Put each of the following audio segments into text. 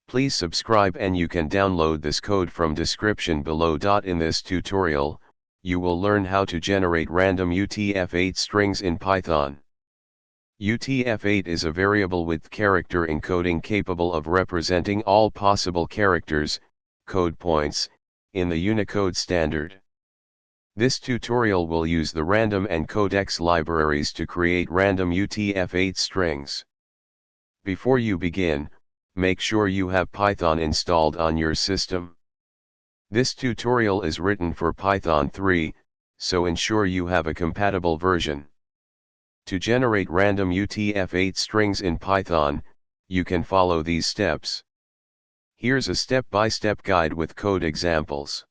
Please subscribe and you can download this code from description below. In this tutorial, you will learn how to generate random UTF-8 strings in Python. UTF-8 is a variable with character encoding capable of representing all possible characters, code points, in the Unicode standard. This tutorial will use the random and codex libraries to create random UTF-8 strings. Before you begin, make sure you have Python installed on your system. This tutorial is written for Python 3, so ensure you have a compatible version. To generate random UTF-8 strings in Python, you can follow these steps. Here's a step-by-step guide with code examples.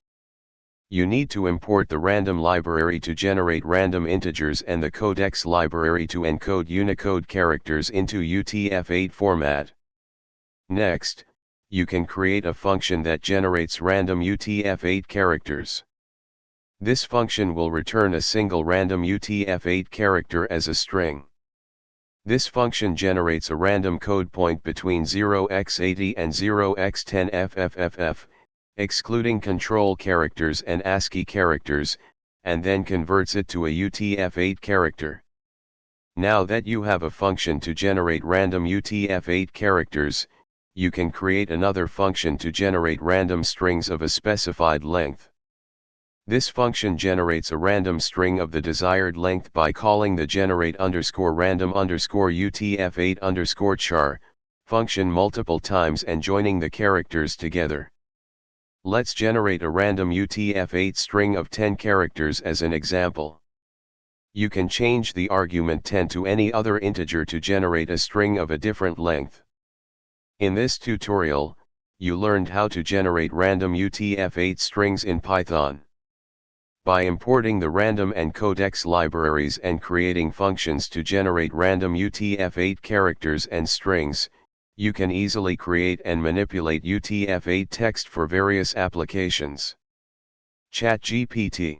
You need to import the random library to generate random integers and the codex library to encode Unicode characters into UTF-8 format. Next, you can create a function that generates random UTF-8 characters. This function will return a single random UTF-8 character as a string. This function generates a random code point between 0x80 and 0x10ffff, excluding control characters and ASCII characters, and then converts it to a UTF-8 character. Now that you have a function to generate random UTF-8 characters, you can create another function to generate random strings of a specified length. This function generates a random string of the desired length by calling the generate_random_UTF-8_char function multiple times and joining the characters together. Let's generate a random UTF-8 string of 10 characters as an example. You can change the argument 10 to any other integer to generate a string of a different length. In this tutorial, you learned how to generate random UTF-8 strings in Python. By importing the random and codex libraries and creating functions to generate random UTF-8 characters and strings, you can easily create and manipulate UTF-8 text for various applications. ChatGPT.